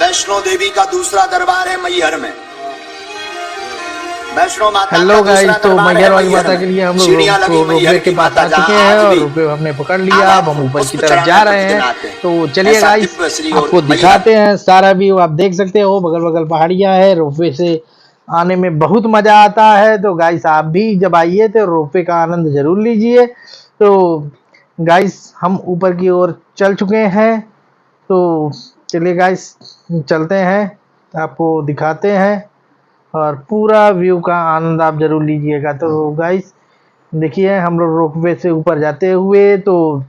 वैष्णो देवी का दूसरा दरबार है मैहर में। वैष्णो माता हेलो गाइस, तो मैहर वाली मैहर माता के में। लिए हम सीढ़ियां लोग लगी रोपवे मैहर के की पास माता आ चुके जहां हैं आज और भी रोपवे हमने पकड़ लिया। आधा अब हम ऊपर की पुष्प तरफ चढ़ाने जा रहे प्रतिदिन हैं। आते हैं। तो चलिए ऐसा गाइस, दिव्य श्री और आपको मैहर। दिखाते हैं सारा व्यू। आप देख सकते हो बगल बगल पहाड़ियां है। रोपवे से आने में बहुत मजा आता है। तो गाइस, आप भी जब आइए तो रोपवे का आनंद जरूर लीजिए। तो गाइस, हम ऊपर की ओर चल चुके हैं। तो चलिए गाइस, चलते हैं, आपको दिखाते हैं और पूरा व्यू का आनंद आप जरूर लीजिएगा। तो गाइस देखिए, हम लोग रोपवे से ऊपर जाते हुए, तो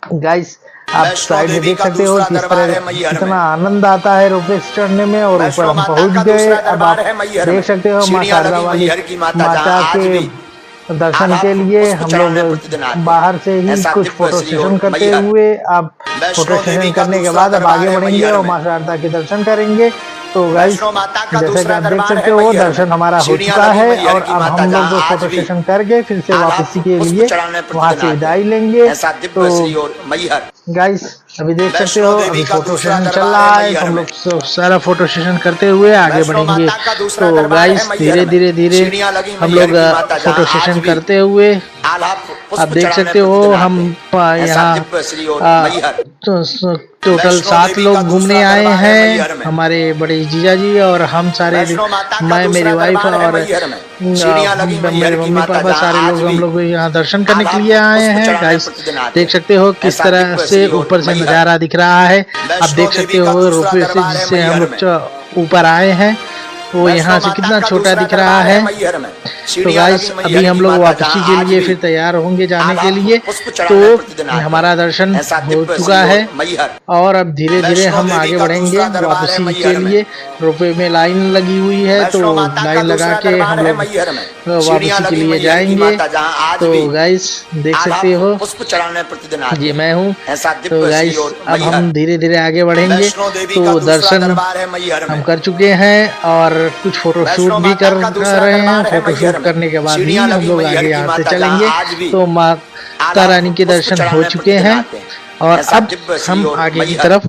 गाइस आप वैष्णो साइड में देवी देख का सकते हो दूसरा किस दरबार तरह है मैहर में। कितना आनंद आता है रोपवे से चढ़ने में। और ऊपर वैष्णो हम माता पहुंच का गए। दूसरा अब दरबार आप है मैहर देख में। सकते हो माँ सीढ़ियां शारदा लगी वाली मैहर की माता जहां माता आज के भी दर्शन आधा के लिए पुष्प हम लोग चढ़ाने प्रतिदिन आते हैं। बाहर से ही ऐसा कुछ दिव्य फोटो श्री सेशन और करते मैहर। हुए, आप फोटो वैष्णो देवी सेशन का करने के दूसरा बाद अब आगे दरबार है बढ़ेंगे मैहर और में। माँ शारदा के दर्शन करेंगे। तो गाइस, वैष्णो माता का जैसे कि दूसरा आप देख दरबार सकते है हो मैहर में। दर्शन हमारा हो सीढ़ियां चुका लगी है मैहर और की अब माता हम लोग जहां आज फोटो भी सेशन करके फिर से आधा वापसी के पुष्प लिए चढ़ाने वहां प्रतिदिन से आते विदाई हैं। लेंगे। ऐसा तो दिव्य श्री और मैहर। गाइस, अभी देख सकते वैष्णो हो देवी अभी का फोटो दूसरा सेशन चल दरबार है रहा है। तो मैहर हम में। लोग सारा फोटो सेशन करते हुए आगे वैष्णो बढ़ेंगे। माता का दूसरा तो दरबार है गाइस, मैहर धीरे में। धीरे धीरे सीढ़ियां लगी हम मैहर लोग की माता फोटो जहां आज सेशन भी करते हुए, आधा आप पुष्प देख चढ़ाने सकते हो प्रतिदिन हम आते हैं। ऐसा यहाँ दिव्य श्री और मैहर। टोटल वैष्णो 7 देवी का लोग घूमने दूसरा आए दरबार है हैं। मैहर में। हमारे बड़े जीजा जी और हम सारे, वैष्णो माता का मैं, मेरी दूसरा वाइफ दरबार है और मैहर में। सीढ़ियां लगी मैहर मेरे की मम्मी माता पापा, जहां सारे आज लोग हम भी लोग यहाँ दर्शन करने के आधा लिए आए पुष्प हैं। चढ़ाने गाइस प्रतिदिन आते देख हैं। सकते हो किस ऐसा तरह दिव्य से श्री और ऊपर से मैहर। नज़ारा दिख रहा है। आप वैष्णो देख देवी सकते का हो दूसरा रोपवे से दरबार है जिससे हम मैहर लोग में। ऊपर आए हैं वो यहाँ वैष्णो से माता कितना का छोटा दूसरा दिख रहा दरबार है है। मैहर में। तो सीढ़ियां गाइस, लगी अभी मैहर हम की लोग माता वापसी जहां के आज लिए भी फिर तैयार होंगे जाने आधा के लिए। पुष्प तो चढ़ाने प्रतिदिन आते हमारा हैं। दर्शन ऐसा हो दिव्य चुका श्री है और मैहर। और अब धीरे धीरे वैष्णो हम देवी आगे का बढ़ेंगे दूसरा दरबार है वापसी के मैहर में। लिए। रोपवे में लाइन लगी हुई है, तो वैष्णो माता का लाइन लगा दूसरा के हम दरबार है लोग मैहर में। सीढ़ियां वापसी के लगी लिए मैहर की जाएंगे। माता जहां आज तो भी गाइस देख आधा सकते हो पुष्प चढ़ाने प्रतिदिन आते ये हैं। मैं हूँ। ऐसा तो दिव्य श्री गाइस, और अब मैहर। हम धीरे धीरे आगे बढ़ेंगे। वैष्णो देवी का तो दूसरा दर्शन दरबार है मैहर हम में। कर चुके हैं और कुछ फोटो शूट वैष्णो भी माता कर का कर दूसरा रहे हैं। दरबार है फोटो मैहर शूट में। करने के बाद ही सीढ़ियां हम लगी लोग मैहर आगे की यहाँ से माता जहां चलेंगे। आज भी तो माँ आधा तारानी के पुष्प दर्शन हो चढ़ाने चुके प्रतिदिन हैं आते हैं। और ऐसा अब दिव्य श्री हम और आगे की मैहर। तरफ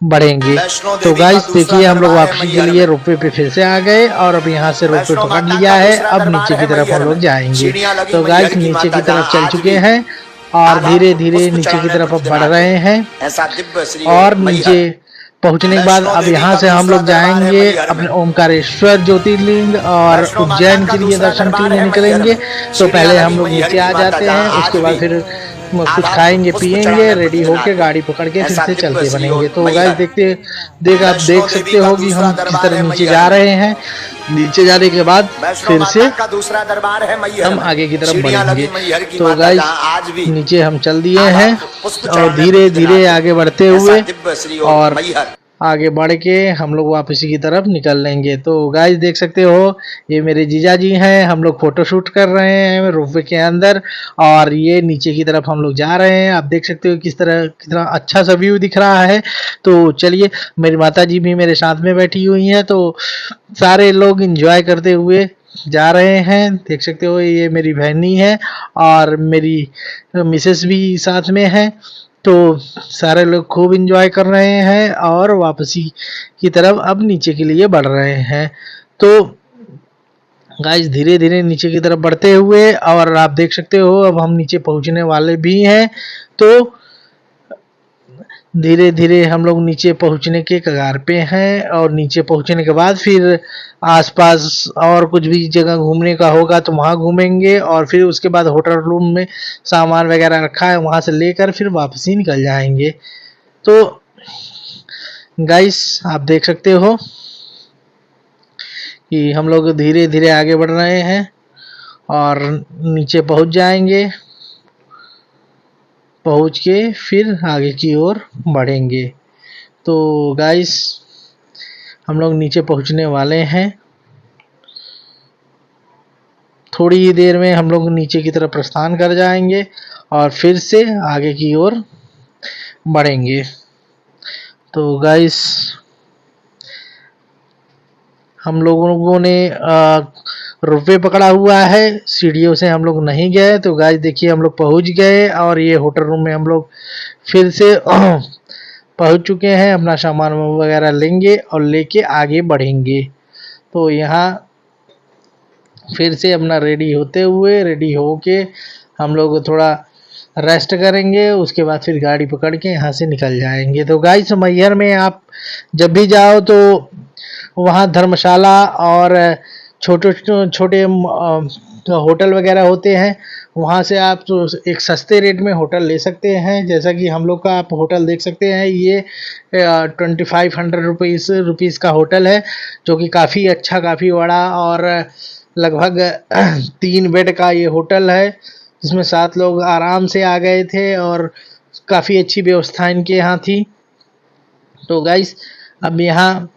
बढ़ेंगे। वैष्णो तो देवी का गाइस दूसरा देखिए, हम लोग दरबार है वापसी के मैहर लिए में। रोपवे पे फिर से आ गए और अब यहाँ से रोपवे वैष्णो पकड़ माता लिया का है। दूसरा अब दरबार नीचे की है तरफ हम मैहर लोग में। जाएंगे। सीढ़ियां लगी तो मैहर गाइस की नीचे माता की तरफ जहां चल आज चुके भी हैं और आधा धीरे धीरे पुष्प नीचे की चढ़ाने तरफ अब प्रतिदिन बढ़ आते रहे हैं। हैं। ऐसा दिव्य श्री और और नीचे मैहर। पहुंचने के बाद वैष्णो अब देवी यहाँ का से हम दूसरा लोग दरबार है जाएंगे मैहर में। अपने ओमकारेश्वर ज्योतिर्लिंग और वैष्णो माता उज्जैन का के लिए दूसरा दर्शन के दरबार लिए है मैहर निकलेंगे। में। तो सीढ़ियां पहले हम लगी लोग मैहर नीचे की आ माता जाते जहां हैं, उसके आज बाद भी फिर कुछ आधा खाएंगे पुष्प पिएंगे, चढ़ाने रेडी प्रतिदिन होके आते हैं। गाड़ी पकड़ के फिर ऐसा से दिव्य चलते श्री बनेंगे। और तो गाइस मैहर। आप वैष्णो देख देवी सकते का हो कि दूसरा हम किस दरबार तरह है नीचे मैहर जा में। रहे हैं। नीचे जाने के बाद वैष्णो फिर माता से का दूसरा दरबार है मैहर हम में। आगे की तरफ सीढ़ियां लगी बढ़ेंगे। मैहर की तो माता गाइस जहां आज भी नीचे हम चल दिए आधा हैं पुष्प और चढ़ाने धीरे प्रतिदिन धीरे आते आगे बढ़ते हैं। ऐसा हुए दिव्य श्री और और मैहर। आगे बढ़ के हम लोग वापसी की तरफ निकल लेंगे। तो गाइस देख सकते हो ये मेरे जीजा जी हैं। हम लोग फोटो शूट कर रहे हैं रोपवे के अंदर और ये नीचे की तरफ हम लोग जा रहे हैं। आप देख सकते हो किस तरह कितना अच्छा सा व्यू दिख रहा है। तो चलिए, मेरी माता जी भी मेरे साथ में बैठी हुई हैं। तो सारे लोग एंजॉय करते हुए जा रहे हैं। देख सकते हो ये मेरी बहनी है और मेरी मिसेस भी साथ में है। तो सारे लोग खूब एंजॉय कर रहे हैं और वापसी की तरफ अब नीचे के लिए बढ़ रहे हैं। तो गाइस धीरे धीरे नीचे की तरफ बढ़ते हुए और आप देख सकते हो अब हम नीचे पहुंचने वाले भी हैं। तो धीरे धीरे हम लोग नीचे पहुंचने के कगार पे हैं और नीचे पहुंचने के बाद फिर आसपास और कुछ भी जगह घूमने का होगा तो वहाँ घूमेंगे और फिर उसके बाद होटल रूम में सामान वगैरह रखा है वहाँ से लेकर फिर वापसी निकल जाएंगे। तो गाइस आप देख सकते हो कि हम लोग धीरे धीरे आगे बढ़ रहे हैं और नीचे पहुंच जाएंगे। पहुंच के फिर आगे की ओर बढ़ेंगे। तो गाइस हम लोग नीचे पहुंचने वाले हैं। थोड़ी ही देर में हम लोग नीचे की तरफ प्रस्थान कर जाएंगे और फिर से आगे की ओर बढ़ेंगे। तो गाइस हम लोगों ने रोपवे पकड़ा हुआ है, सीढ़ियों से हम लोग नहीं गए। तो गाइस देखिए हम लोग पहुंच गए और ये होटल रूम में हम लोग फिर से पहुंच चुके हैं, अपना सामान वगैरह लेंगे और लेके आगे बढ़ेंगे। तो यहाँ फिर से अपना रेडी होके हम लोग थोड़ा रेस्ट करेंगे, उसके बाद फिर गाड़ी पकड़ के यहाँ से निकल जाएंगे। तो गाइस मैहर में आप जब भी जाओ तो वहाँ धर्मशाला और छोटे छोटे होटल वगैरह होते हैं, वहाँ से आप तो एक सस्ते रेट में होटल ले सकते हैं। जैसा कि हम लोग का आप होटल देख सकते हैं, ये 2500 रुपीज़ का होटल है, जो कि काफ़ी अच्छा, काफ़ी बड़ा और लगभग 3 बेड का ये होटल है, जिसमें 7 लोग आराम से आ गए थे और काफ़ी अच्छी व्यवस्था इनके यहाँ थी। तो गाइस अब यहाँ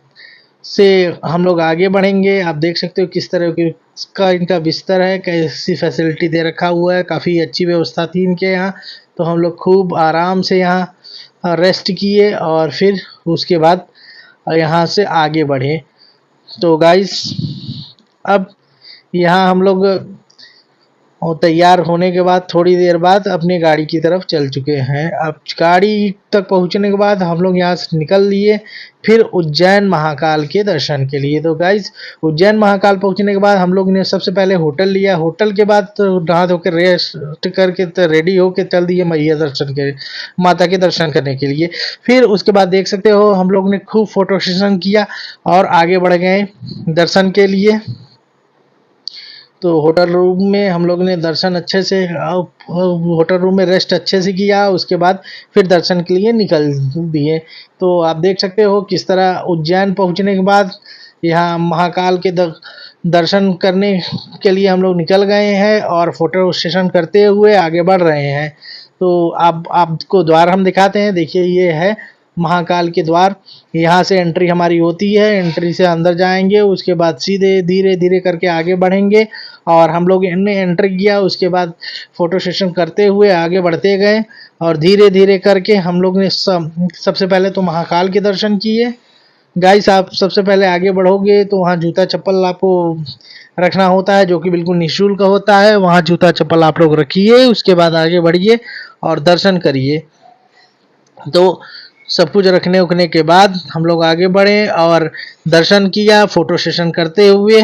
से हम लोग आगे बढ़ेंगे। आप देख सकते हो किस तरह की का इनका बिस्तर है, कैसी फैसिलिटी दे रखा हुआ है, काफ़ी अच्छी व्यवस्था थी इनके यहाँ। तो हम लोग खूब आराम से यहाँ रेस्ट किए और फिर उसके बाद यहाँ से आगे बढ़े। तो गाइस अब यहाँ हम लोग और तैयार होने के बाद थोड़ी देर बाद अपनी गाड़ी की तरफ चल चुके हैं। अब गाड़ी तक पहुंचने के बाद हम लोग यहाँ से निकल लिए फिर उज्जैन महाकाल के दर्शन के लिए। तो गाइज उज्जैन महाकाल पहुंचने के बाद हम लोग ने सबसे पहले होटल लिया, होटल के बाद तो नहा धो के रेस्ट करके तो रेडी होके चल दिए मैया दर्शन के माता के दर्शन करने के लिए। फिर उसके बाद देख सकते हो हम लोग ने खूब फोटो सेशन किया और आगे बढ़ गए दर्शन के लिए। तो होटल रूम में हम लोग ने दर्शन अच्छे से होटल रूम में रेस्ट अच्छे से किया, उसके बाद फिर दर्शन के लिए निकल दिए। तो आप देख सकते हो किस तरह उज्जैन पहुंचने के बाद यहाँ महाकाल के दर्शन करने के लिए हम लोग निकल गए हैं और फोटो सेशन करते हुए आगे बढ़ रहे हैं। तो आपको द्वार हम दिखाते हैं, देखिए ये है महाकाल के द्वार। यहाँ से एंट्री हमारी होती है, एंट्री से अंदर जाएंगे, उसके बाद सीधे धीरे धीरे करके आगे बढ़ेंगे और हम लोग इनने एंट्री किया, उसके बाद फोटो सेशन करते हुए आगे बढ़ते गए और धीरे धीरे करके हम लोग ने सबसे पहले तो महाकाल के दर्शन किए। गाइस आप सबसे पहले आगे बढ़ोगे तो वहाँ जूता चप्पल आपको रखना होता है, जो कि बिल्कुल निःशुल्क होता है। वहाँ जूता चप्पल आप लोग रखिए, उसके बाद आगे बढ़िए और दर्शन करिए। तो सब कुछ रखने उखने के बाद हम लोग आगे बढ़े और दर्शन किया फोटो सेशन करते हुए।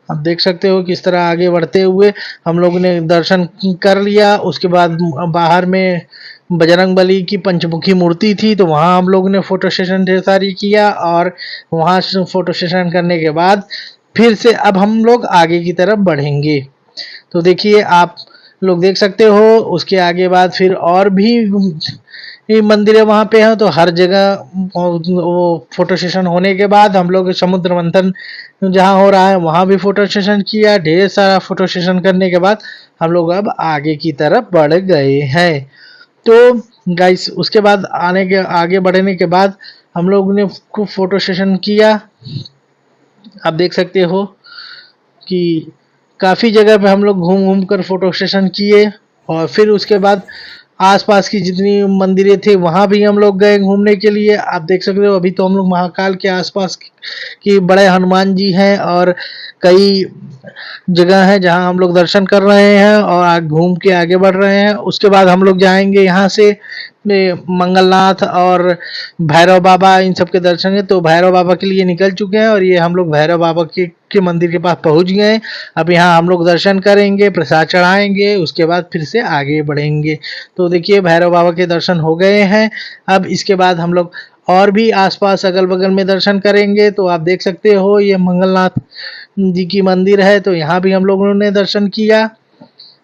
आप देख सकते हो किस तरह आगे बढ़ते हुए हम लोग ने दर्शन कर लिया। उसके बाद बाहर में बजरंगबली की पंचमुखी मूर्ति थी, तो वहाँ हम लोग ने फोटो सेशन ढेर सारी किया और वहाँ से फोटो सेशन करने के बाद फिर से अब हम लोग आगे की तरफ बढ़ेंगे। तो देखिए आप लोग देख सकते हो उसके आगे बाद फिर और भी ये मंदिर है वहाँ पे हैं, तो हर जगह वो फोटो सेशन होने के बाद हम लोग समुद्र मंथन जहाँ हो रहा है वहाँ भी फोटो सेशन किया। ढेर सारा फोटो सेशन करने के बाद हम लोग अब आगे की तरफ बढ़ गए हैं। तो गाइस उसके बाद आगे बढ़ने के बाद हम लोग ने खूब फोटो सेशन किया। आप देख सकते हो कि काफ़ी जगह पे हम लोग घूम घूम कर फोटो सेशन किए और फिर उसके बाद आसपास की जितनी मंदिरें थी वहाँ भी हम लोग गए घूमने के लिए। आप देख सकते हो अभी तो हम लोग महाकाल के आसपास की बड़े हनुमान जी हैं और कई जगह है जहाँ हम लोग दर्शन कर रहे हैं और घूम के आगे बढ़ रहे हैं। उसके बाद हम लोग जाएंगे यहाँ से मंगलनाथ और भैरव बाबा, इन सब के दर्शन है। तो भैरव बाबा के लिए निकल चुके हैं और ये हम लोग भैरव बाबा के मंदिर के पास पहुँच गए। अब यहाँ हम लोग दर्शन करेंगे, प्रसाद चढ़ाएंगे, उसके बाद फिर से आगे बढ़ेंगे। तो देखिए भैरव बाबा के दर्शन हो गए हैं। अब इसके बाद हम लोग और भी आसपास अगल बगल में दर्शन करेंगे। तो आप देख सकते हो ये मंगलनाथ जी की मंदिर है, तो यहाँ भी हम लोगों ने दर्शन किया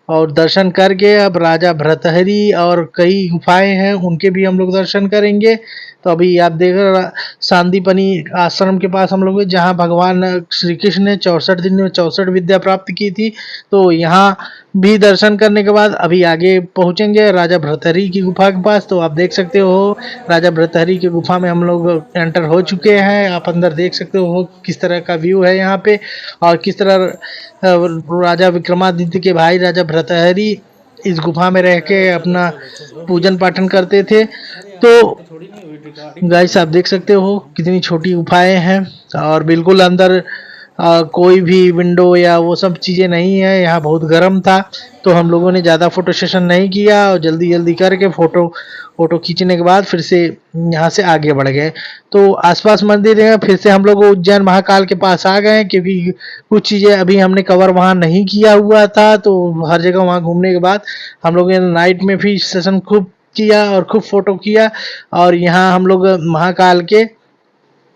और दर्शन करके अब राजा भर्तृहरि और कई गुफाएं हैं उनके भी हम लोग दर्शन करेंगे। तो अभी आप देख रहे सांदीपनी आश्रम के पास हम लोग जहाँ भगवान श्री कृष्ण ने 64 दिन में 64 विद्या प्राप्त की थी। तो यहाँ भी दर्शन करने के बाद अभी आगे पहुँचेंगे राजा भर्तृहरि की गुफा के पास। तो आप देख सकते हो राजा भर्तृहरि की गुफा में हम लोग एंटर हो चुके हैं। आप अंदर देख सकते हो किस तरह का व्यू है यहाँ पे और किस तरह राजा विक्रमादित्य के भाई राजा भर्तृहरि इस गुफा में रह के अपना पूजन पाठन करते थे। तो गाइस आप देख सकते हो कितनी छोटी गुफाएं हैं और बिल्कुल अंदर कोई भी विंडो या वो सब चीज़ें नहीं है, यहाँ बहुत गर्म था। तो हम लोगों ने ज़्यादा फ़ोटो सेशन नहीं किया और जल्दी जल्दी करके फ़ोटो फ़ोटो खींचने के बाद फिर से यहाँ से आगे बढ़ गए। तो आसपास मंदिर है, फिर से हम लोग उज्जैन महाकाल के पास आ गए, क्योंकि कुछ चीज़ें अभी हमने कवर वहाँ नहीं किया हुआ था। तो हर जगह वहाँ घूमने के बाद हम लोगों ने नाइट में भी सेशन खूब किया और खूब फ़ोटो किया। और यहाँ हम लोग महाकाल के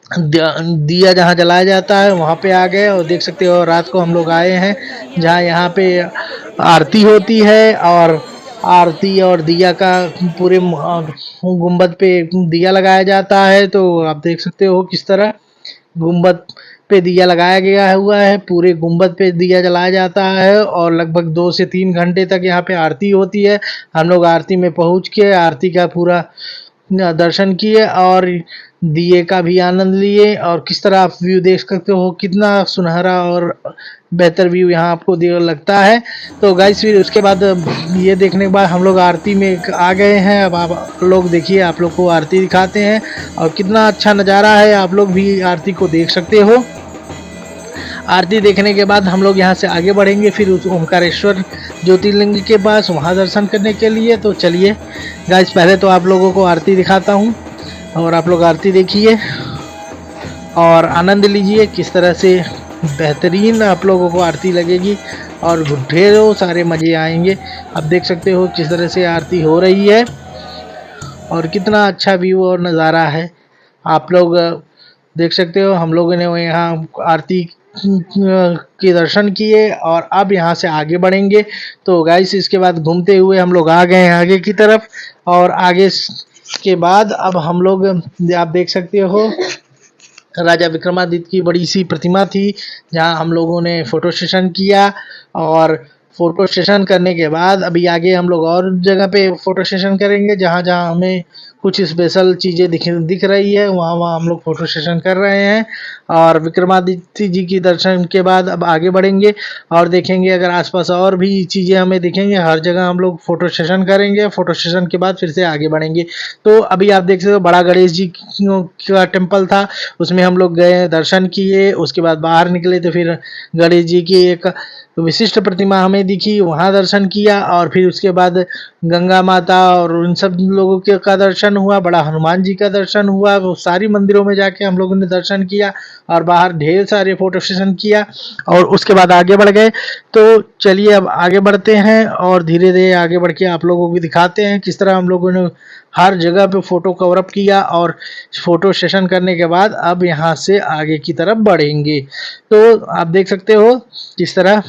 दिया जहाँ जलाया जाता है वहाँ पे आ गए, और देख सकते हो रात को हम लोग आए हैं जहाँ यहाँ पे आरती होती है। और आरती और दिया का पूरे गुम्बद पे दिया लगाया जाता है। तो आप देख सकते हो किस तरह गुम्बद पे दिया लगाया गया हुआ है, पूरे गुम्बद पे दिया जलाया जाता है और लगभग 2 से 3 घंटे तक यहाँ पे आरती होती है। हम लोग आरती में पहुँच के आरती का पूरा दर्शन किए और दिए का भी आनंद लिए। और किस तरह आप व्यू देख सकते हो, कितना सुनहरा और बेहतर व्यू यहाँ आपको लगता है। तो गाइस फिर उसके बाद ये देखने के बाद हम लोग आरती में आ गए हैं। अब आप लोग देखिए, आप लोग को आरती दिखाते हैं और कितना अच्छा नज़ारा है, आप लोग भी आरती को देख सकते हो। आरती देखने के बाद हम लोग यहाँ से आगे बढ़ेंगे फिर उस ओंकारेश्वर ज्योतिर्लिंग के पास, वहाँ दर्शन करने के लिए। तो चलिए गाइस, पहले तो आप लोगों को आरती दिखाता हूँ और आप लोग आरती देखिए और आनंद लीजिए किस तरह से बेहतरीन आप लोगों को आरती लगेगी और ढेरों सारे मज़े आएंगे। आप देख सकते हो किस तरह से आरती हो रही है और कितना अच्छा व्यू और नज़ारा है। आप लोग देख सकते हो हम लोगों ने यहाँ आरती के दर्शन किए और अब यहाँ से आगे बढ़ेंगे। तो गाइस इसके बाद घूमते हुए हम लोग आ गए हैं आगे की तरफ। और आगे के बाद अब हम लोग, आप देख सकते हो राजा विक्रमादित्य की बड़ी सी प्रतिमा थी जहाँ हम लोगों ने फ़ोटो सेशन किया। और फ़ोटो सेशन करने के बाद अभी आगे हम लोग और जगह पे फ़ोटो सेशन करेंगे, जहाँ जहाँ हमें कुछ स्पेशल चीज़ें दिख रही है, वहाँ वहाँ हम लोग फ़ोटो सेशन कर रहे हैं। और विक्रमादित्य जी की दर्शन के बाद अब आगे बढ़ेंगे और देखेंगे अगर आसपास और भी चीज़ें हमें दिखेंगे, हर जगह हम लोग फ़ोटो सेशन करेंगे। फ़ोटो सेशन के बाद फिर से आगे बढ़ेंगे। तो अभी आप देख सकते हो बड़ा गणेश जी का टेम्पल था, उसमें हम लोग गए, दर्शन किए। उसके बाद बाहर निकले तो फिर गणेश जी की एक विशिष्ट प्रतिमा हमें दिखी, वहाँ दर्शन किया। और फिर उसके बाद गंगा माता और उन सब लोगों के का दर्शन हुआ, बड़ा हनुमान जी का दर्शन हुआ। वो सारी मंदिरों में जाके हम लोगों ने दर्शन किया और बाहर ढेर सारे फोटो सेशन किया और उसके बाद आगे बढ़ गए। तो चलिए अब आगे बढ़ते हैं और धीरे धीरे आगे बढ़ के आप लोगों को दिखाते हैं किस तरह हम लोगों ने हर जगह पे फ़ोटो कवर अप किया। और फ़ोटो सेशन करने के बाद अब यहाँ से आगे की तरफ बढ़ेंगे। तो आप देख सकते हो किस तरह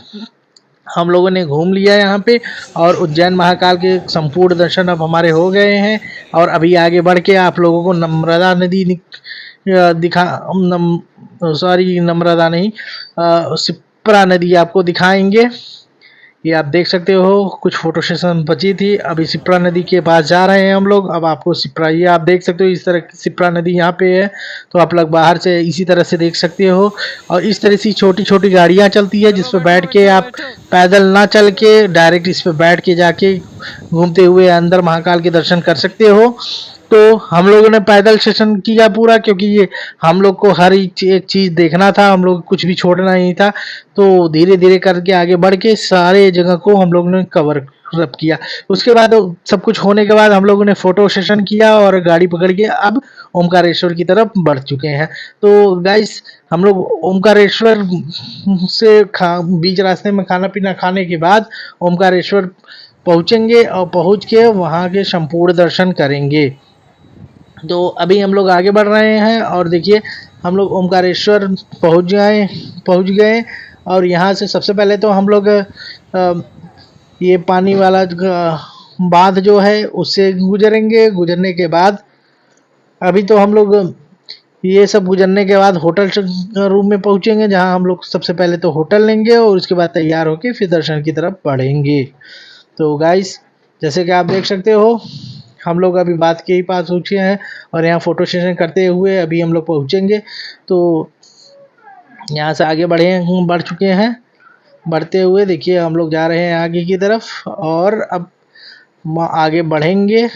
हम लोगों ने घूम लिया यहाँ पे और उज्जैन महाकाल के संपूर्ण दर्शन अब हमारे हो गए हैं। और अभी आगे बढ़ के आप लोगों को नर्मदा नदी दिखा सॉरी नर्मदा नहीं, शिप्रा नदी आपको दिखाएंगे। ये आप देख सकते हो कुछ फोटो सेशन बची थी, अभी शिप्रा नदी के पास जा रहे हैं हम लोग। अब आपको शिप्रा, ये आप देख सकते हो इस तरह की शिप्रा नदी यहाँ पे है। तो आप लोग बाहर से इसी तरह से देख सकते हो और इस तरह से छोटी छोटी गाड़ियाँ चलती है जिस पर बैठ के आप पैदल ना चल के डायरेक्ट इस पर बैठ के जाके घूमते हुए अंदर महाकाल के दर्शन कर सकते हो। तो हम लोगों ने पैदल सेशन किया पूरा, क्योंकि ये हम लोग को हर एक चीज़ देखना था, हम लोग कुछ भी छोड़ना नहीं था। तो धीरे धीरे करके आगे बढ़ के सारे जगह को हम लोगों ने कवर अप किया। उसके बाद सब कुछ होने के बाद हम लोगों ने फ़ोटो सेशन किया और गाड़ी पकड़ के अब ओमकारेश्वर की तरफ बढ़ चुके हैं। तो गाइस हम लोग ओमकारेश्वर से बीच रास्ते में खाना पीना खाने के बाद ओमकारेश्वर पहुँचेंगे और पहुँच के वहाँ के संपूर्ण दर्शन करेंगे। तो अभी हम लोग आगे बढ़ रहे हैं और देखिए हम लोग ओमकारेश्वर पहुंच गए। और यहाँ से सबसे पहले तो हम लोग ये पानी वाला बांध जो है उससे गुजरेंगे। गुजरने के बाद अभी तो हम लोग ये सब गुजरने के बाद होटल रूम में पहुंचेंगे, जहाँ हम लोग सबसे पहले तो होटल लेंगे और उसके बाद तैयार होके फिर दर्शन की तरफ बढ़ेंगे। तो गाइस जैसे कि आप देख सकते हो हम लोग अभी बात के ही पास पहुँचे हैं और यहाँ फ़ोटो सेशन करते हुए अभी हम लोग पहुँचेंगे। तो यहाँ से आगे बढ़ चुके हैं। बढ़ते हुए देखिए हम लोग जा रहे हैं आगे की तरफ और अब आगे बढ़ेंगे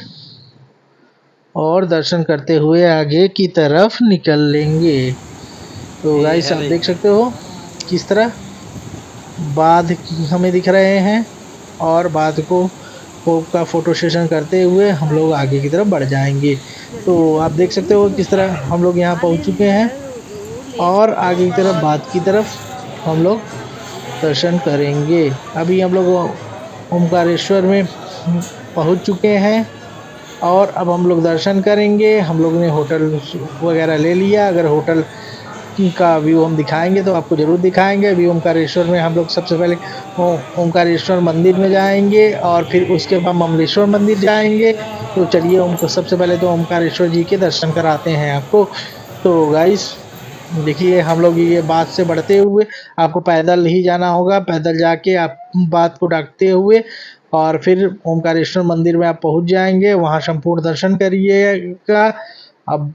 और दर्शन करते हुए आगे की तरफ निकल लेंगे। तो गाइस आप देख सकते हो किस तरह बाँध हमें दिख रहे हैं और बाँध को का फोटो सेशन करते हुए हम लोग आगे की तरफ बढ़ जाएंगे। तो आप देख सकते हो किस तरह हम लोग यहाँ पहुँच चुके हैं और आगे की तरफ बाँध की तरफ हम लोग दर्शन करेंगे। अभी हम लोग ओमकारेश्वर में पहुँच चुके हैं और अब हम लोग दर्शन करेंगे। हम लोग ने होटल वगैरह ले लिया। अगर होटल का व्यू हम दिखाएंगे तो आपको ज़रूर दिखाएंगे। अभी ओमकारेश्वर में हम लोग सबसे पहले ओमकारेश्वर मंदिर में जाएंगे और फिर उसके बाद ममलेश्वर मंदिर जाएंगे। तो चलिए सबसे पहले तो ओमकारेश्वर जी के दर्शन कराते हैं आपको। तो गाइस देखिए हम लोग ये बात से बढ़ते हुए आपको पैदल ही जाना होगा। पैदल जाके आप बात को डाकते हुए और फिर ओमकारेश्वर मंदिर में आप पहुंच जाएंगे। वहां संपूर्ण दर्शन करिएगा। अब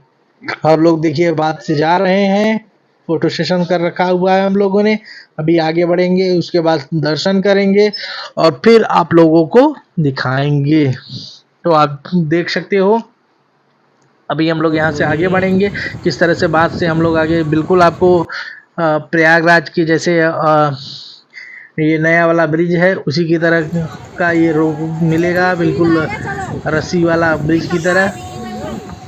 हम लोग देखिए बात से जा रहे हैं। फोटो सेशन कर रखा हुआ है हम लोगों ने। अभी आगे बढ़ेंगे, उसके बाद दर्शन करेंगे और फिर आप लोगों को दिखाएंगे। तो आप देख सकते हो अभी हम लोग यहाँ से आगे बढ़ेंगे। किस तरह से बात से हम लोग आगे बिल्कुल आपको प्रयागराज की जैसे ये नया वाला ब्रिज है उसी की तरह का ये रोड मिलेगा, बिल्कुल रस्सी वाला ब्रिज की तरह।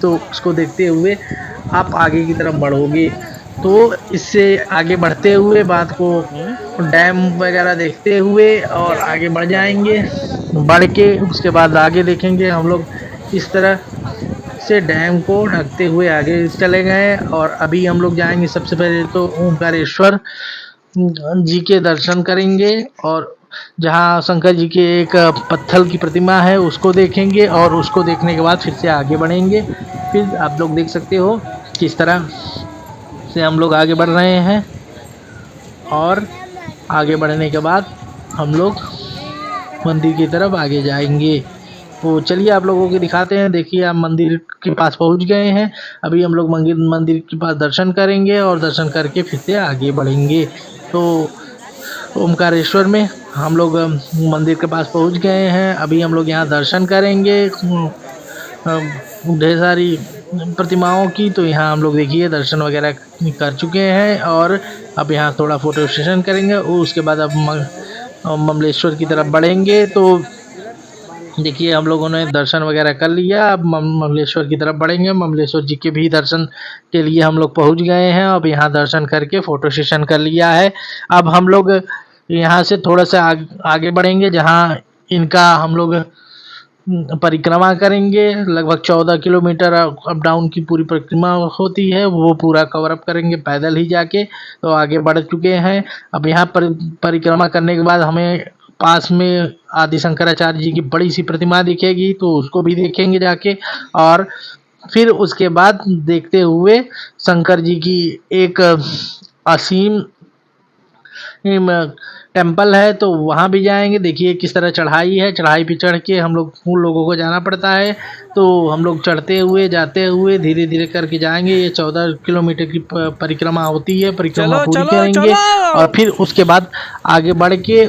तो उसको देखते हुए आप आगे की तरफ बढ़ोगे। तो इससे आगे बढ़ते हुए बात को डैम वगैरह देखते हुए और आगे बढ़ जाएंगे। बढ़ के उसके बाद आगे देखेंगे हम लोग इस तरह से डैम को ढकते हुए आगे चले गए। और अभी हम लोग जाएंगे सबसे पहले तो ओमकारेश्वर जी के दर्शन करेंगे और जहाँ शंकर जी के एक पत्थर की प्रतिमा है उसको देखेंगे और उसको देखने के बाद फिर से आगे बढ़ेंगे। फिर आप लोग देख सकते हो किस तरह से हम लोग आगे बढ़ रहे हैं और आगे बढ़ने के बाद हम लोग मंदिर की तरफ आगे जाएंगे। तो चलिए आप लोगों को दिखाते हैं। देखिए आप मंदिर के पास पहुंच गए हैं। अभी हम लोग मंदिर के पास दर्शन करेंगे और दर्शन करके फिर से आगे बढ़ेंगे। तो ओमकारेश्वर में हम लोग मंदिर के पास पहुंच गए हैं। अभी हम लोग यहाँ दर्शन करेंगे ढेर सारी प्रतिमाओं की। तो यहाँ हम लोग देखिए दर्शन वगैरह कर चुके हैं और अब यहाँ थोड़ा फोटो सेशन करेंगे और उसके बाद अब ममलेश्वर की तरफ बढ़ेंगे। तो देखिए हम लोगों ने दर्शन वगैरह कर लिया। अब ममलेश्वर की तरफ बढ़ेंगे। ममलेश्वर जी के भी दर्शन के लिए हम लोग पहुंच गए हैं। अब यहाँ दर्शन करके फोटो सेशन कर लिया है। अब हम लोग यहाँ से थोड़ा सा आगे बढ़ेंगे जहाँ इनका हम लोग परिक्रमा करेंगे। लगभग 14 किलोमीटर अप डाउन की पूरी परिक्रमा होती है, वो पूरा कवर अप करेंगे पैदल ही जाके। तो आगे बढ़ चुके हैं। अब यहाँ पर परिक्रमा करने के बाद हमें पास में आदि शंकराचार्य जी की बड़ी सी प्रतिमा दिखेगी, तो उसको भी देखेंगे जाके। और फिर उसके बाद देखते हुए शंकर जी की एक असीम टेम्पल है, तो वहाँ भी जाएंगे। देखिए किस तरह चढ़ाई है। चढ़ाई पे चढ़ के हम लोगों को जाना पड़ता है। तो हम लोग चढ़ते हुए जाते हुए धीरे धीरे करके जाएंगे। ये 14 किलोमीटर की परिक्रमा होती है। परिक्रमा पूरी करेंगे और फिर उसके बाद आगे बढ़ के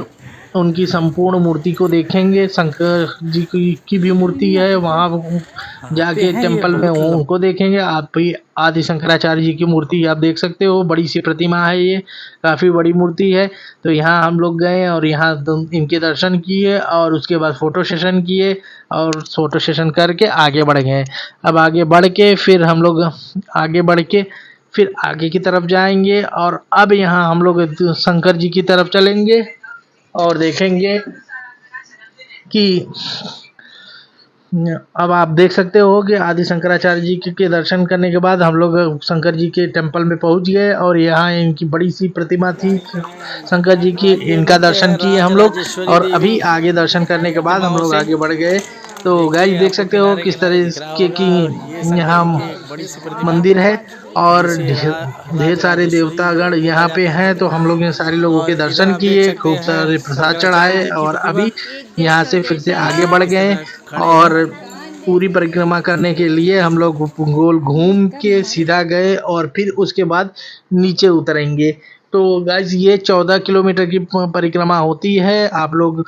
उनकी संपूर्ण मूर्ति को देखेंगे। शंकर जी की भी मूर्ति है, वहाँ जाके टेम्पल में उनको देखेंगे। आप भी आदि शंकराचार्य जी की मूर्ति आप देख सकते हो, बड़ी सी प्रतिमा है, ये काफ़ी बड़ी मूर्ति है। तो यहाँ हम लोग गए और यहाँ इनके दर्शन किए और उसके बाद फ़ोटो सेशन किए और फ़ोटो सेशन करके आगे बढ़ गए। अब आगे बढ़ के फिर हम लोग आगे बढ़ के फिर आगे की तरफ जाएंगे और अब यहाँ हम लोग शंकर जी की तरफ चलेंगे और देखेंगे कि अब आप देख सकते हो कि आदि शंकराचार्य जी के दर्शन करने के बाद हम लोग शंकर जी के टेम्पल में पहुंच गए और यहाँ इनकी बड़ी सी प्रतिमा थी शंकर जी की, इनका दर्शन किए हम लोग। और अभी आगे दर्शन करने के बाद हम लोग आगे बढ़ गए। तो गाइस देख सकते हो किस तरह की यहाँ मंदिर है और ढेर सारे देवतागण यहाँ पे हैं। तो हम लोग ने सारे लोगों के दर्शन किए, खूब सारे प्रसाद चढ़ाए और अभी यहाँ से फिर से आगे बढ़ गए और पूरी परिक्रमा करने के लिए हम लोग गोल घूम के सीधा गए और फिर उसके बाद नीचे उतरेंगे। तो गाइस ये 14 किलोमीटर की परिक्रमा होती है। आप लोग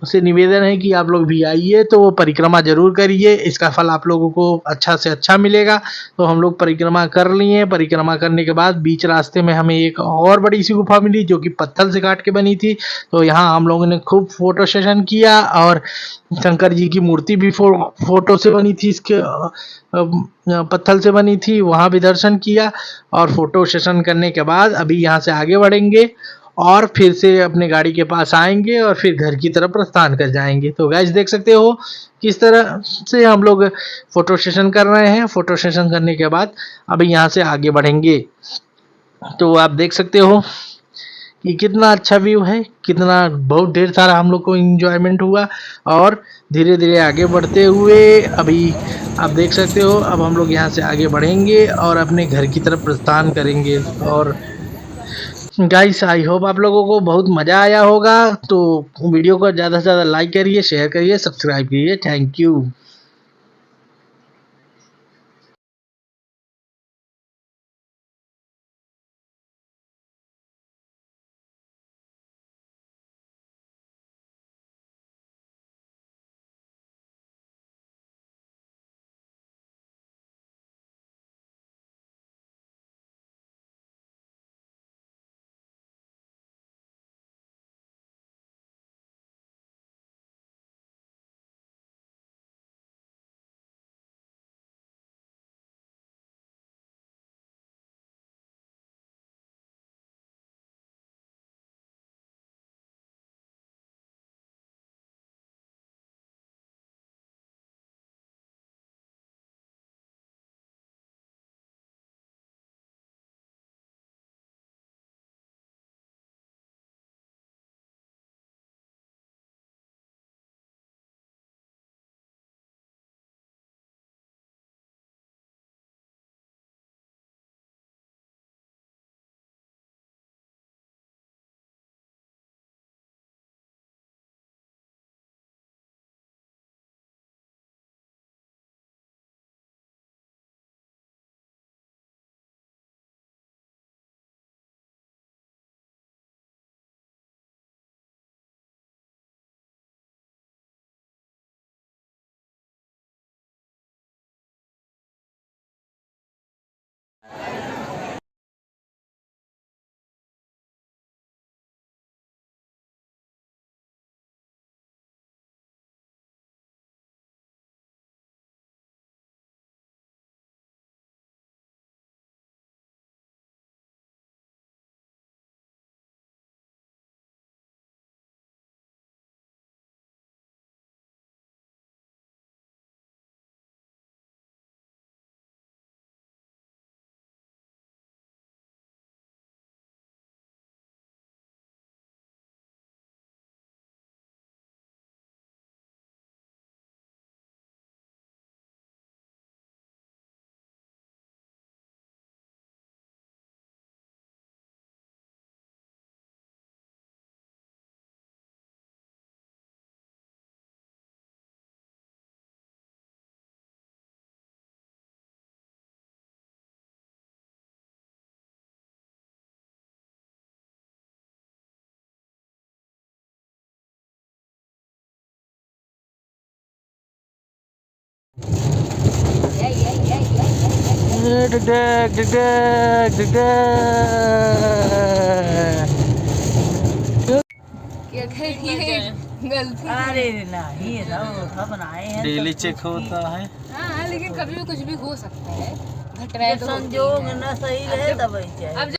से निवेदन है कि आप लोग भी आइए तो वो परिक्रमा ज़रूर करिए, इसका फल आप लोगों को अच्छा से अच्छा मिलेगा। तो हम लोग परिक्रमा कर लिए, परिक्रमा करने के बाद बीच रास्ते में हमें एक और बड़ी सी गुफा मिली जो कि पत्थर से काट के बनी थी। तो यहाँ हम लोगों ने खूब फोटो सेशन किया और शंकर जी की मूर्ति भी फोटो से बनी थी, इसके पत्थर से बनी थी, वहाँ भी दर्शन किया। और फोटो सेशन करने के बाद अभी यहाँ से आगे बढ़ेंगे और फिर से अपने गाड़ी के पास आएंगे और फिर घर की तरफ प्रस्थान कर जाएंगे। तो गाइस देख सकते हो किस तरह से हम लोग फोटो सेशन कर रहे हैं। फोटो सेशन करने के बाद अभी यहाँ से आगे बढ़ेंगे। तो आप देख सकते हो कि कितना अच्छा व्यू है, कितना बहुत ढेर सारा हम लोग को एंजॉयमेंट हुआ। और धीरे धीरे आगे बढ़ते हुए अभी आप देख सकते हो अब हम लोग यहाँ से आगे बढ़ेंगे और अपने घर की तरफ प्रस्थान करेंगे। और गाइस आई होप आप लोगों को बहुत मज़ा आया होगा। तो वीडियो को ज़्यादा से ज़्यादा लाइक करिए, शेयर करिए, सब्सक्राइब कीजिए। Thank you. कि अगर ये गलती अरे नहीं था बनाए हैं डेली चेक होता है। हाँ लेकिन कभी भी कुछ भी हो सकता है, घटनाएं तो होती संजोग हैं। न सही रहे तब ही अब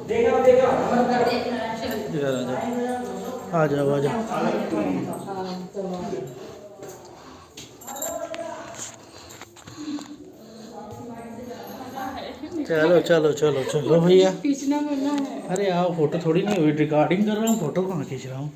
आ जाओ आ जाओ। चलो चलो चलो चलो भैया। अरे आओ, फोटो थोड़ी नहीं हुई, रिकॉर्डिंग कर रहा हूँ, फोटो कहाँ खींच रहा हूँ।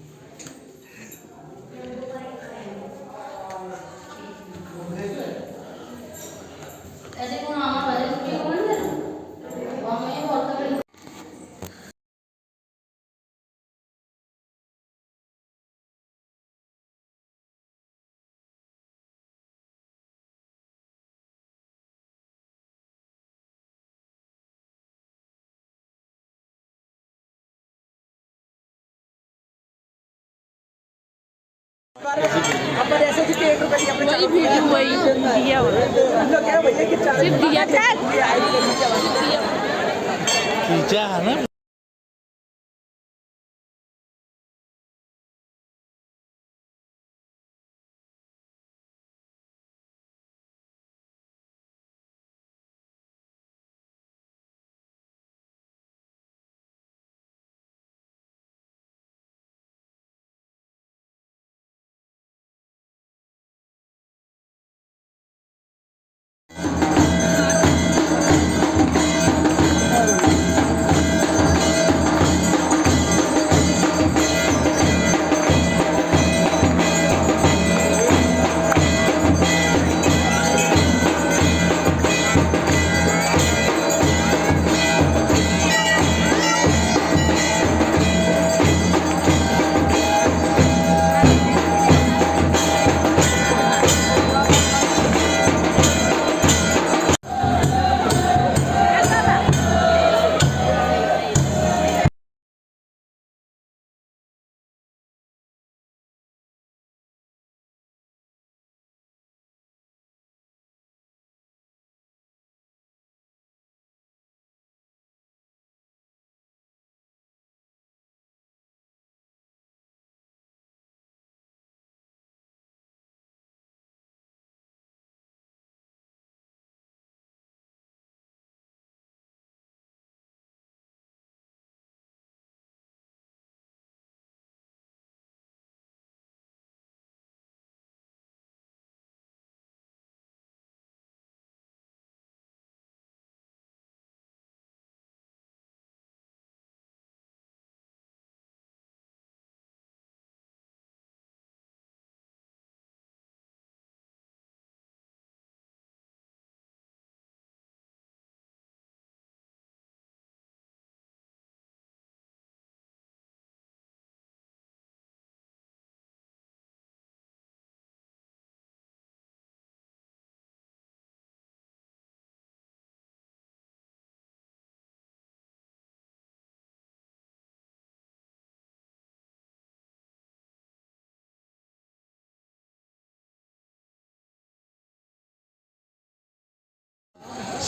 वही वीडियो वही दिया सिर्फ दिया खींचा है ना।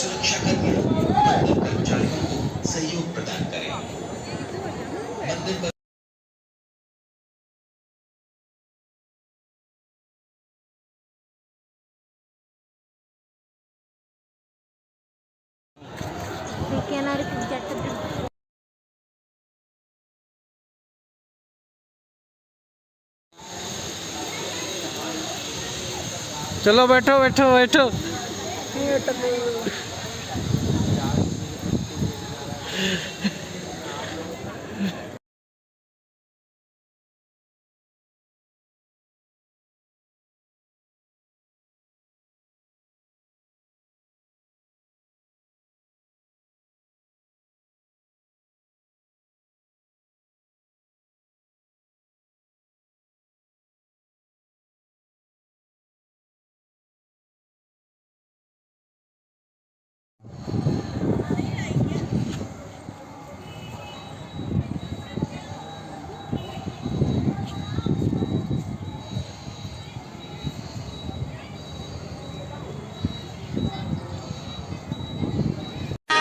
सुरक्षा कर्मियों मंदिर कर्मचारियों को सहयोग प्रदान करें। मंदिर पर चलो बैठो बैठो बैठो।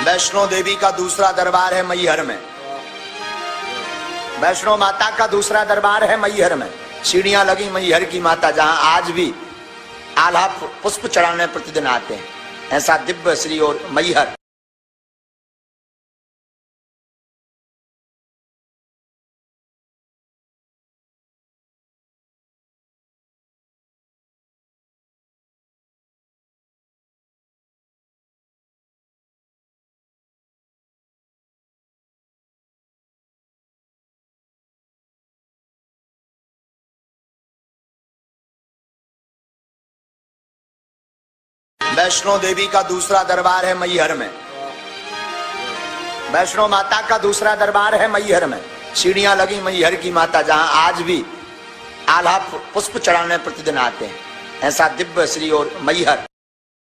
वैष्णो देवी का दूसरा दरबार है मैहर में। वैष्णो माता का दूसरा दरबार है मैहर में। सीढ़ियां लगी मैहर की माता, जहां आज भी आल्हा पुष्प चढ़ाने प्रतिदिन आते हैं। ऐसा दिव्य श्री और मैहर वैष्णो देवी का दूसरा दरबार है मैहर में। वैष्णो माता का दूसरा दरबार है मैहर में। सीढ़ियां लगी मैहर की माता, जहां आज भी आल्हा पुष्प चढ़ाने प्रतिदिन आते हैं। ऐसा दिव्य श्री और मैहर।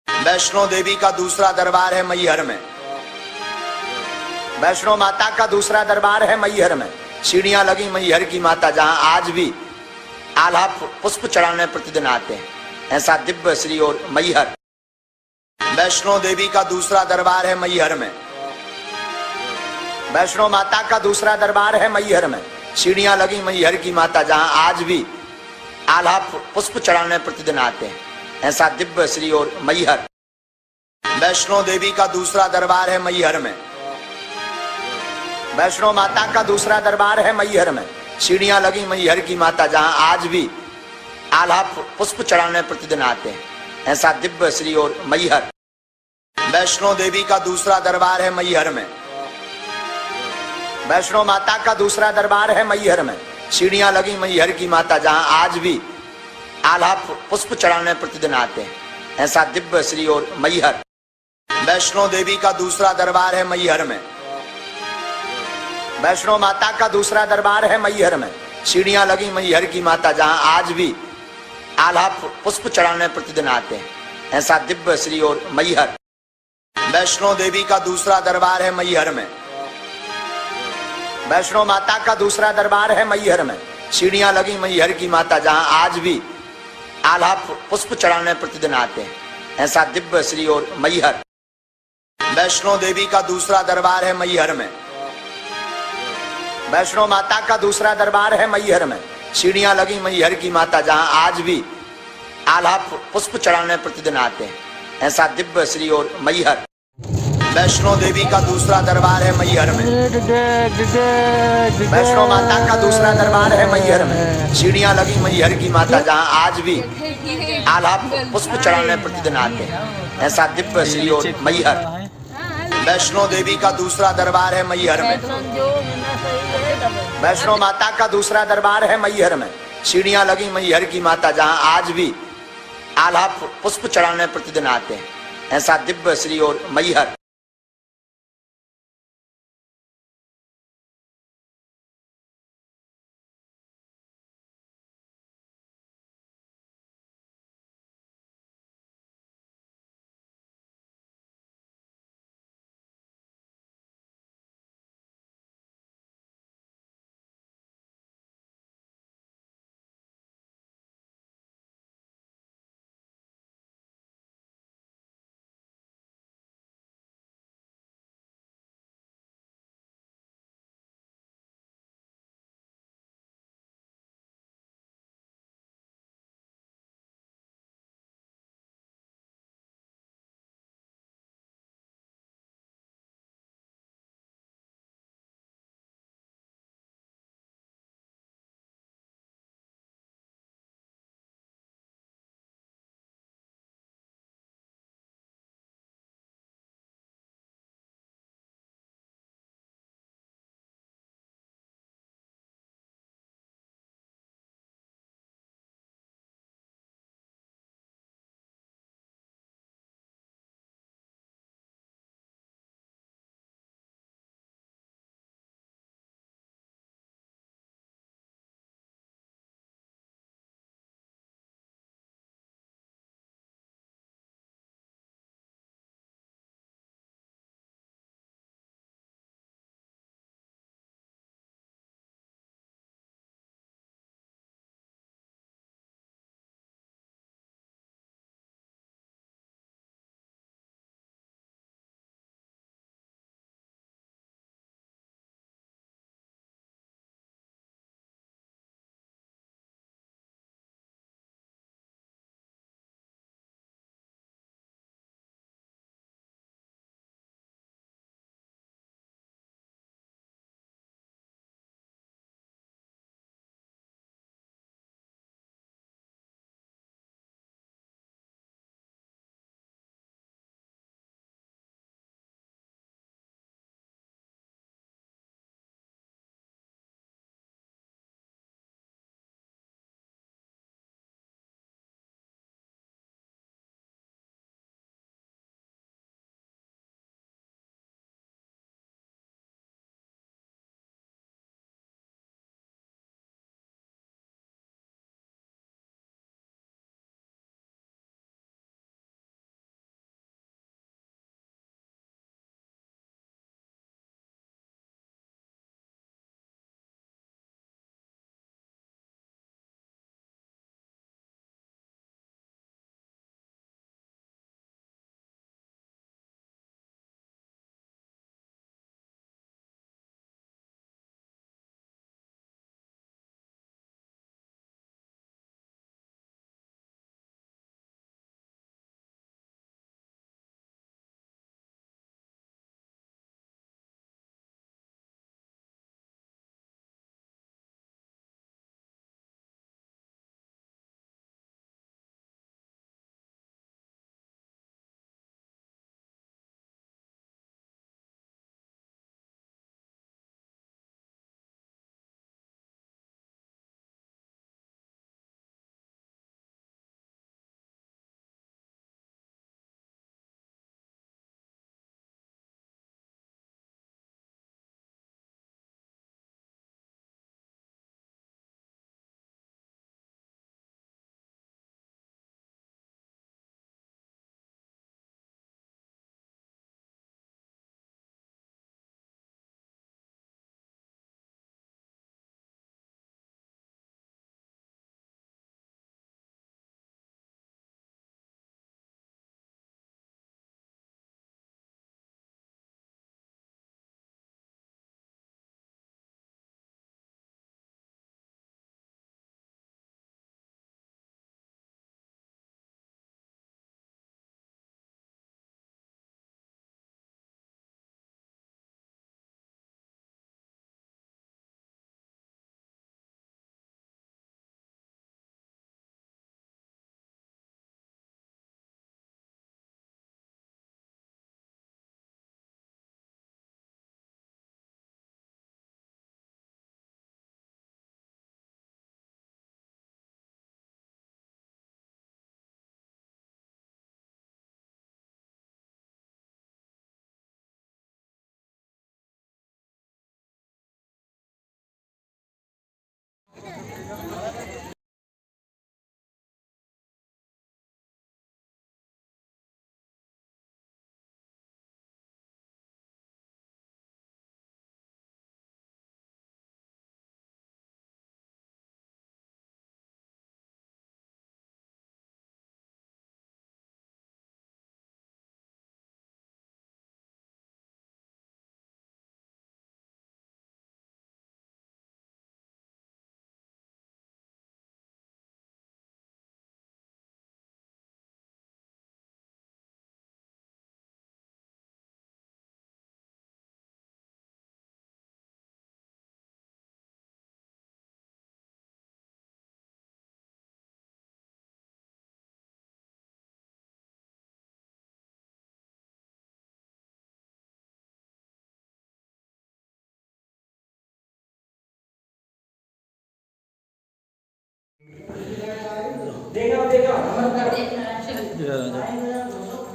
वैष्णो देवी का दूसरा दरबार है मैहर में। वैष्णो माता का दूसरा दरबार है मैहर में। सीढ़ियां लगी मैहर की माता, जहां आज भी आल्हा पुष्प चढ़ाने प्रतिदिन आते हैं। ऐसा दिव्य श्री और मैहर। वैष्णो देवी का दूसरा दरबार है मैहर में। वैष्णो माता का दूसरा दरबार है मैहर में। सीढ़ियां लगी मैहर की माता, जहां आज भी आल्हा पुष्प चढ़ाने प्रतिदिन आते हैं। ऐसा दिव्य श्री और मैहर। वैष्णो देवी का दूसरा दरबार है मैहर में। वैष्णो माता का दूसरा दरबार है मैहर में। सीढ़ियां लगी मैहर की माता, जहां आज भी आल्हा पुष्प चढ़ाने प्रतिदिन आते हैं। ऐसा दिव्य श्री और मैहर। वैष्णो देवी का दूसरा दरबार है मैहर में। वैष्णो माता का दूसरा दरबार है मैहर में। सीढ़ियां लगी मैहर की माता, जहां आज भी आल्हा पुष्प चढ़ाने प्रतिदिन आते हैं। ऐसा दिव्य श्री और मैहर। वैष्णो देवी का दूसरा दरबार है मैहर में। वैष्णो माता का दूसरा दरबार है मैहर में। सीढ़ियां लगी मैहर की माता, जहां आज भी आल्हा पुष्प चढ़ाने प्रतिदिन आते हैं। ऐसा दिव्य श्री और मैहर। वैष्णो देवी का दूसरा दरबार है मैहर में। वैष्णो माता का दूसरा दरबार है मैहर में। सीढ़ियां लगी मैहर की माता, जहां आज भी आल्हा पुष्प चढ़ाने प्रतिदिन आते हैं। ऐसा दिव्य श्री और मैहर। वैष्णो देवी का दूसरा दरबार है मैहर में। वैष्णो माता का दूसरा दरबार है मैहर में। सीढ़ियां लगी मैहर की माता, जहां आज भी आल्हा पुष्प चढ़ाने प्रतिदिन आते हैं। ऐसा दिव्य श्री और मैहर। वैष्णो देवी का दूसरा दरबार है मैहर में। वैष्णो माता का दूसरा दरबार है मैहर में। सीढ़ियां लगी मैहर की माता, जहां आज भी आल्हा पुष्प चढ़ाने प्रतिदिन आते हैं। ऐसा दिव्य श्री और मैहर। वैष्णो देवी का दूसरा दरबार है मैहर में। वैष्णो माता का दूसरा दरबार है मैहर में। सीढ़ियां लगी मैहर की माता, जहां आज भी आल्हा पुष्प चढ़ाने प्रतिदिन आते हैं। ऐसा दिव्य श्री और मैहर।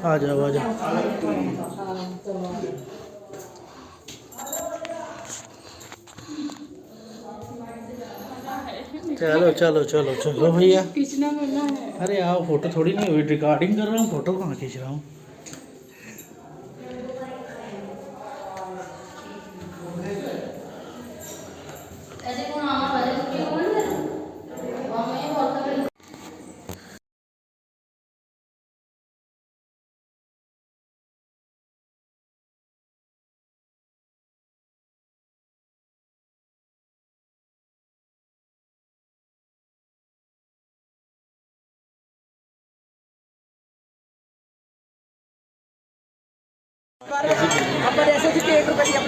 आ जाओ आ जाओ। चलो चलो चलो चलो भैया। अरे आओ, फोटो थोड़ी नहीं हुई, रिकॉर्डिंग कर रहा हूँ, फोटो कहाँ खींच रहा हूँ।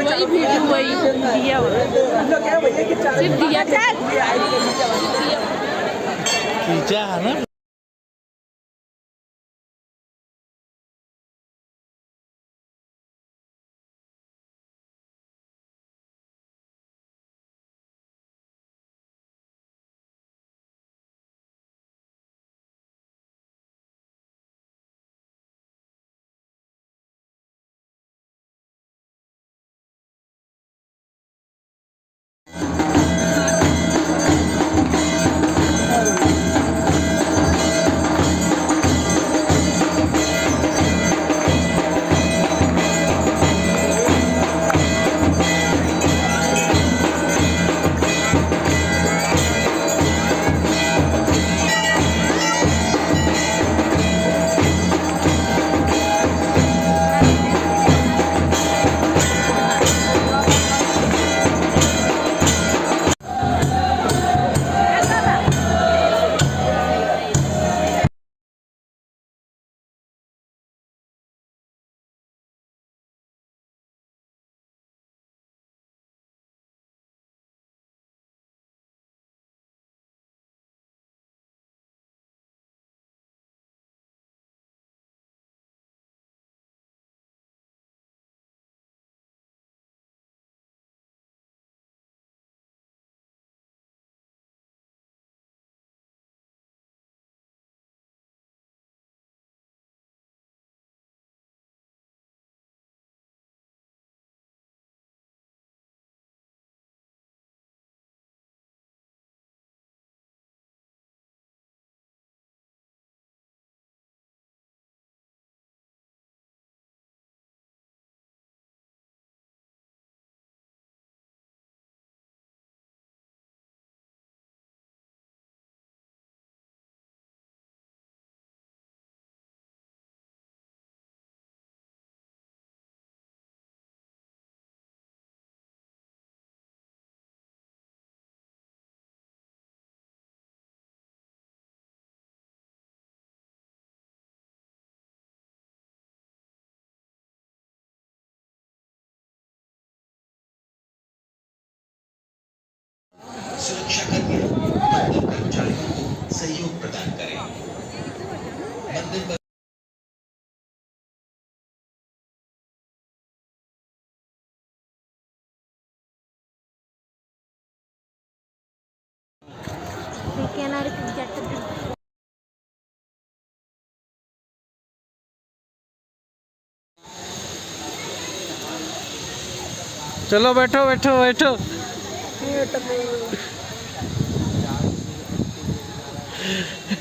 वही वीडियो वही दिया सिर्फ दिया खींचा है ना। सुरक्षा कर्मी मंदिर कर्मचारियों को सहयोग प्रदान करें। मंदिर चलो बैठो बैठो बैठो। है